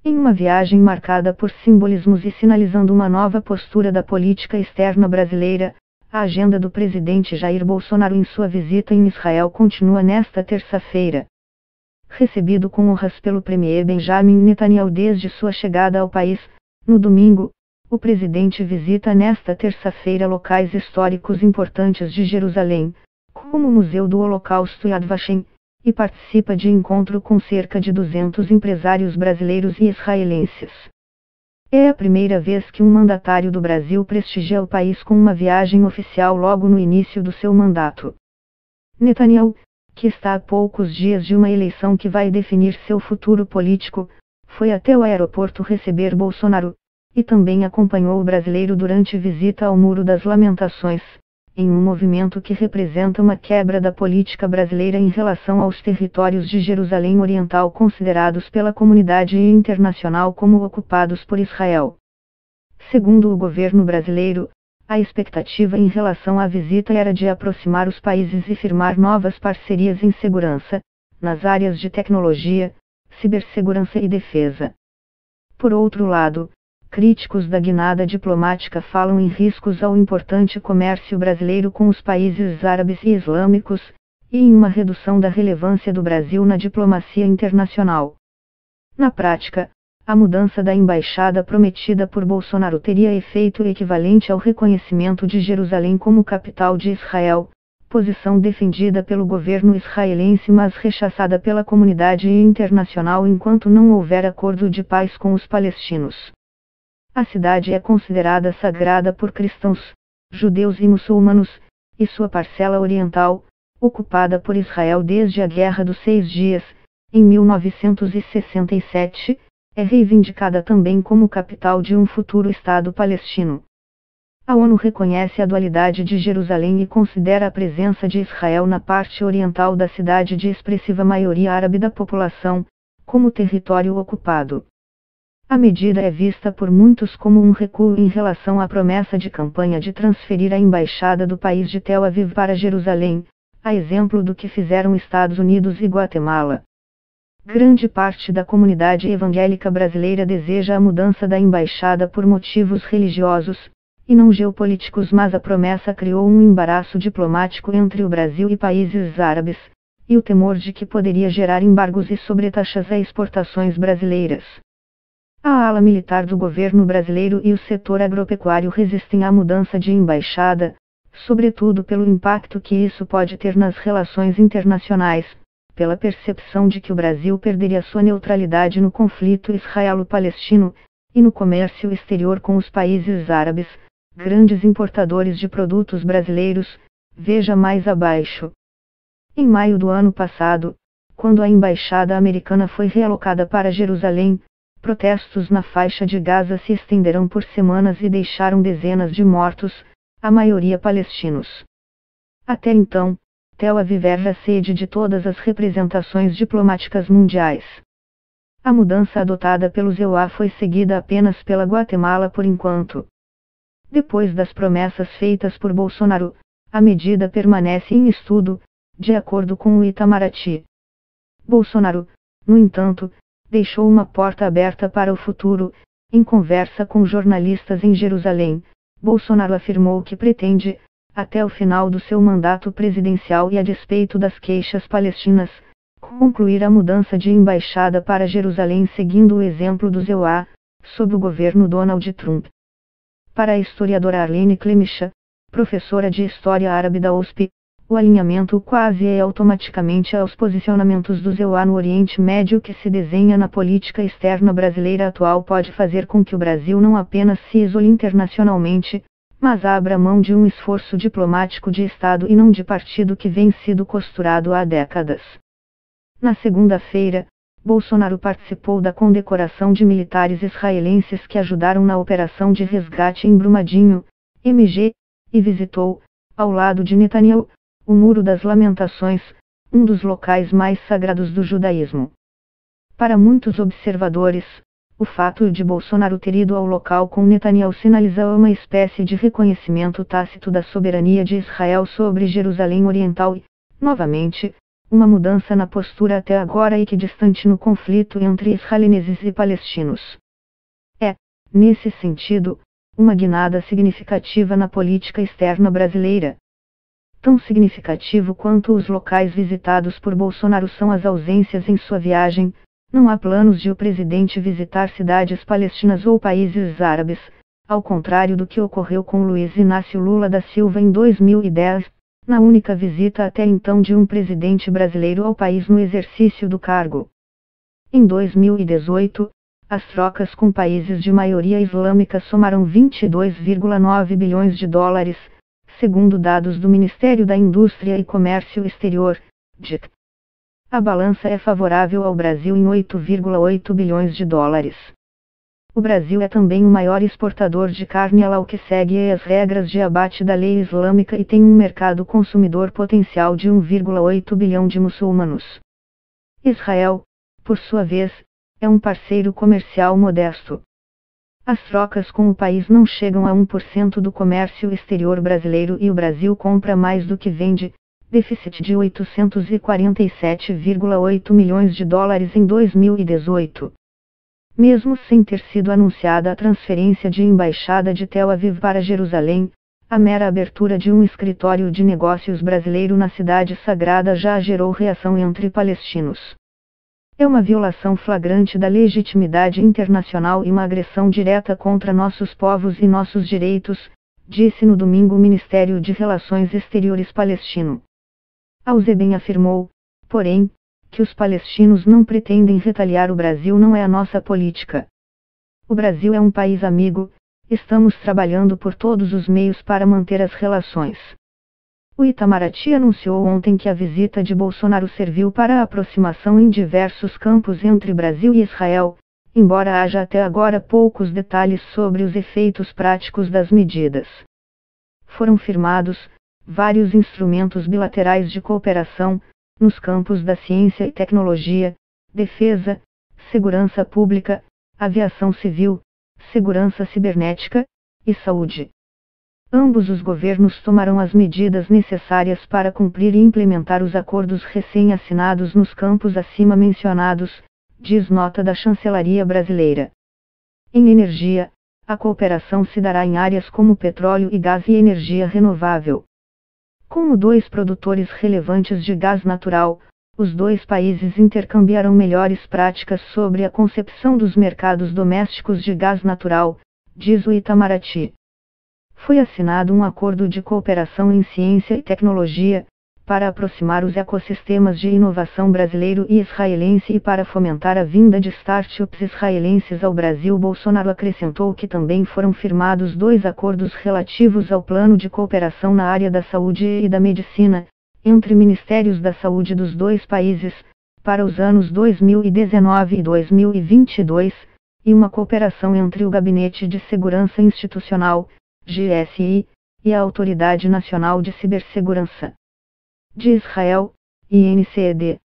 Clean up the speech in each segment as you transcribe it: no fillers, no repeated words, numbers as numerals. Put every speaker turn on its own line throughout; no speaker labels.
Em uma viagem marcada por simbolismos e sinalizando uma nova postura da política externa brasileira, a agenda do presidente Jair Bolsonaro em sua visita em Israel continua nesta terça-feira. Recebido com honras pelo premier Benjamin Netanyahu desde sua chegada ao país, no domingo, o presidente visita nesta terça-feira locais históricos importantes de Jerusalém, como o Museu do Holocausto Yad Vashem, e participa de encontro com cerca de 200 empresários brasileiros e israelenses. É a primeira vez que um mandatário do Brasil prestigia o país com uma viagem oficial logo no início do seu mandato. Netanyahu, que está a poucos dias de uma eleição que vai definir seu futuro político, foi até o aeroporto receber Bolsonaro, e também acompanhou o brasileiro durante visita ao Muro das Lamentações, em um movimento que representa uma quebra da política brasileira em relação aos territórios de Jerusalém Oriental considerados pela comunidade internacional como ocupados por Israel. Segundo o governo brasileiro, a expectativa em relação à visita era de aproximar os países e firmar novas parcerias em segurança, nas áreas de tecnologia, cibersegurança e defesa. Por outro lado, críticos da guinada diplomática falam em riscos ao importante comércio brasileiro com os países árabes e islâmicos, e em uma redução da relevância do Brasil na diplomacia internacional. Na prática, a mudança da embaixada prometida por Bolsonaro teria efeito equivalente ao reconhecimento de Jerusalém como capital de Israel, posição defendida pelo governo israelense mas rechaçada pela comunidade internacional enquanto não houver acordo de paz com os palestinos. A cidade é considerada sagrada por cristãos, judeus e muçulmanos, e sua parcela oriental, ocupada por Israel desde a Guerra dos 6 Dias, em 1967, é reivindicada também como capital de um futuro Estado palestino. A ONU reconhece a dualidade de Jerusalém e considera a presença de Israel na parte oriental da cidade de expressiva maioria árabe da população, como território ocupado. A medida é vista por muitos como um recuo em relação à promessa de campanha de transferir a embaixada do país de Tel Aviv para Jerusalém, a exemplo do que fizeram Estados Unidos e Guatemala. Grande parte da comunidade evangélica brasileira deseja a mudança da embaixada por motivos religiosos, e não geopolíticos, mas a promessa criou um embaraço diplomático entre o Brasil e países árabes, e o temor de que poderia gerar embargos e sobretaxas a exportações brasileiras. A ala militar do governo brasileiro e o setor agropecuário resistem à mudança de embaixada, sobretudo pelo impacto que isso pode ter nas relações internacionais, pela percepção de que o Brasil perderia sua neutralidade no conflito israelo-palestino, e no comércio exterior com os países árabes, grandes importadores de produtos brasileiros, veja mais abaixo. Em maio do ano passado, quando a embaixada americana foi realocada para Jerusalém, protestos na faixa de Gaza se estenderam por semanas e deixaram dezenas de mortos, a maioria palestinos. Até então, Tel Aviv era a sede de todas as representações diplomáticas mundiais. A mudança adotada pelos EUA foi seguida apenas pela Guatemala por enquanto. Depois das promessas feitas por Bolsonaro, a medida permanece em estudo, de acordo com o Itamaraty. Bolsonaro, no entanto, deixou uma porta aberta para o futuro. Em conversa com jornalistas em Jerusalém, Bolsonaro afirmou que pretende, até o final do seu mandato presidencial e a despeito das queixas palestinas, concluir a mudança de embaixada para Jerusalém seguindo o exemplo do EUA, sob o governo Donald Trump. Para a historiadora Arlene Clemicha, professora de História Árabe da USP, o alinhamento quase é automaticamente aos posicionamentos do EUA no Oriente Médio que se desenha na política externa brasileira atual pode fazer com que o Brasil não apenas se isole internacionalmente, mas abra mão de um esforço diplomático de Estado e não de partido que vem sido costurado há décadas. Na segunda-feira, Bolsonaro participou da condecoração de militares israelenses que ajudaram na operação de resgate em Brumadinho, MG, e visitou, ao lado de Netanyahu, o Muro das Lamentações, um dos locais mais sagrados do judaísmo. Para muitos observadores, o fato de Bolsonaro ter ido ao local com Netanyahu sinaliza uma espécie de reconhecimento tácito da soberania de Israel sobre Jerusalém Oriental e, novamente, uma mudança na postura até agora equidistante no conflito entre israelenses e palestinos. É, nesse sentido, uma guinada significativa na política externa brasileira. Tão significativo quanto os locais visitados por Bolsonaro são as ausências em sua viagem. Não há planos de o presidente visitar cidades palestinas ou países árabes, ao contrário do que ocorreu com Luiz Inácio Lula da Silva em 2010, na única visita até então de um presidente brasileiro ao país no exercício do cargo. Em 2018, as trocas com países de maioria islâmica somaram 22,9 bilhões de dólares, segundo dados do Ministério da Indústria e Comércio Exterior, DIC. A balança é favorável ao Brasil em 8,8 bilhões de dólares. O Brasil é também o maior exportador de carne halal que segue as regras de abate da lei islâmica e tem um mercado consumidor potencial de 1,8 bilhão de muçulmanos. Israel, por sua vez, é um parceiro comercial modesto. As trocas com o país não chegam a 1% do comércio exterior brasileiro e o Brasil compra mais do que vende, déficit de 847,8 milhões de dólares em 2018. Mesmo sem ter sido anunciada a transferência de embaixada de Tel Aviv para Jerusalém, a mera abertura de um escritório de negócios brasileiro na cidade sagrada já gerou reação entre palestinos. É uma violação flagrante da legitimidade internacional e uma agressão direta contra nossos povos e nossos direitos, disse no domingo o Ministério de Relações Exteriores palestino. Al-Zeben afirmou, porém, que os palestinos não pretendem retaliar. O Brasil não é a nossa política. O Brasil é um país amigo, estamos trabalhando por todos os meios para manter as relações. O Itamaraty anunciou ontem que a visita de Bolsonaro serviu para a aproximação em diversos campos entre Brasil e Israel, embora haja até agora poucos detalhes sobre os efeitos práticos das medidas. Foram firmados vários instrumentos bilaterais de cooperação, nos campos da ciência e tecnologia, defesa, segurança pública, aviação civil, segurança cibernética e saúde. Ambos os governos tomarão as medidas necessárias para cumprir e implementar os acordos recém-assinados nos campos acima mencionados, diz nota da Chancelaria brasileira. Em energia, a cooperação se dará em áreas como petróleo e gás e energia renovável. Como dois produtores relevantes de gás natural, os dois países intercambiarão melhores práticas sobre a concepção dos mercados domésticos de gás natural, diz o Itamaraty. Foi assinado um acordo de cooperação em ciência e tecnologia, para aproximar os ecossistemas de inovação brasileiro e israelense e para fomentar a vinda de startups israelenses ao Brasil. Bolsonaro acrescentou que também foram firmados dois acordos relativos ao plano de cooperação na área da saúde e da medicina, entre ministérios da saúde dos dois países, para os anos 2019 e 2022, e uma cooperação entre o Gabinete de Segurança Institucional, GSI, e a Autoridade Nacional de Cibersegurança de Israel, INCED.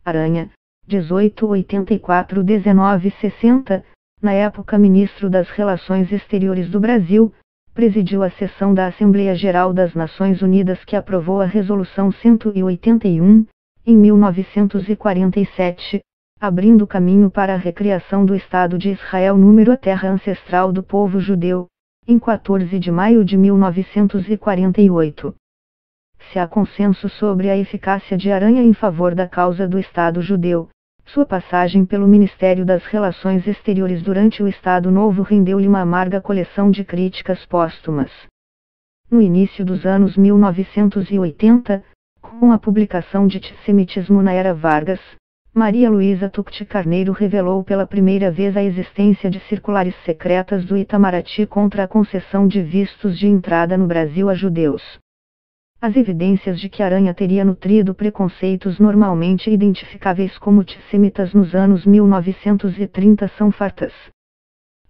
Aranha, 1884-1960, na época ministro das Relações Exteriores do Brasil, presidiu a sessão da Assembleia Geral das Nações Unidas que aprovou a Resolução 181, em 1947, abrindo caminho para a recriação do Estado de Israel número a terra ancestral do povo judeu, em 14 de maio de 1948. Se há consenso sobre a eficácia de Aranha em favor da causa do Estado judeu, sua passagem pelo Ministério das Relações Exteriores durante o Estado Novo rendeu-lhe uma amarga coleção de críticas póstumas. No início dos anos 1980, com a publicação de Antissemitismo na Era Vargas, Maria Luísa Tucci Carneiro revelou pela primeira vez a existência de circulares secretas do Itamaraty contra a concessão de vistos de entrada no Brasil a judeus. As evidências de que Aranha teria nutrido preconceitos normalmente identificáveis como antissemitas nos anos 1930 são fartas.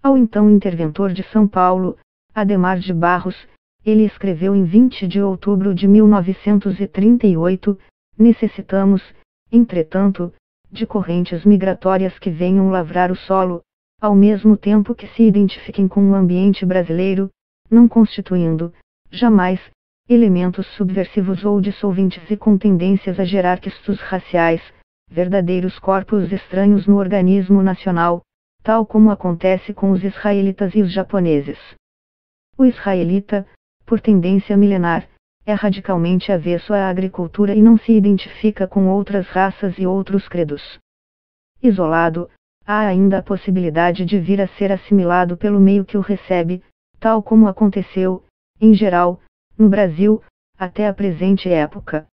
Ao então interventor de São Paulo, Adhemar de Barros, ele escreveu em 20 de outubro de 1938, necessitamos, entretanto, de correntes migratórias que venham lavrar o solo, ao mesmo tempo que se identifiquem com o ambiente brasileiro, não constituindo, jamais, elementos subversivos ou dissolventes e com tendências a gerar quistos raciais, verdadeiros corpos estranhos no organismo nacional, tal como acontece com os israelitas e os japoneses. O israelita, por tendência milenar, é radicalmente avesso à agricultura e não se identifica com outras raças e outros credos. Isolado, há ainda a possibilidade de vir a ser assimilado pelo meio que o recebe, tal como aconteceu, em geral, no Brasil, até a presente época.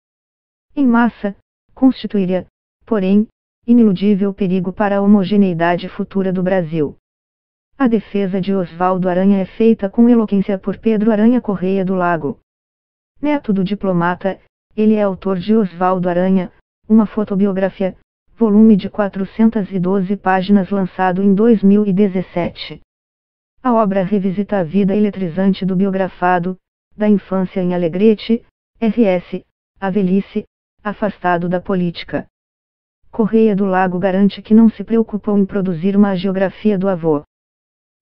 Em massa, constituiria, porém, iniludível perigo para a homogeneidade futura do Brasil. A defesa de Oswaldo Aranha é feita com eloquência por Pedro Aranha Correia do Lago. Neto do diplomata, ele é autor de Oswaldo Aranha, uma fotobiografia, volume de 412 páginas lançado em 2017. A obra revisita a vida eletrizante do biografado, da infância em Alegrete, RS, a velhice, afastado da política. Correia do Lago garante que não se preocupou em produzir uma hagiografia do avô.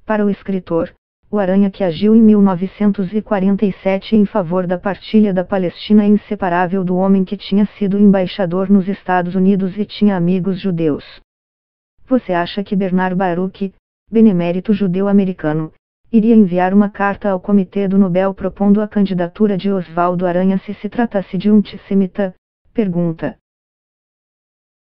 Para o escritor, o Aranha que agiu em 1947 em favor da partilha da Palestina é inseparável do homem que tinha sido embaixador nos Estados Unidos e tinha amigos judeus. Você acha que Bernard Baruch, benemérito judeu-americano, iria enviar uma carta ao Comitê do Nobel propondo a candidatura de Oswaldo Aranha se tratasse de um antissemita? Pergunta.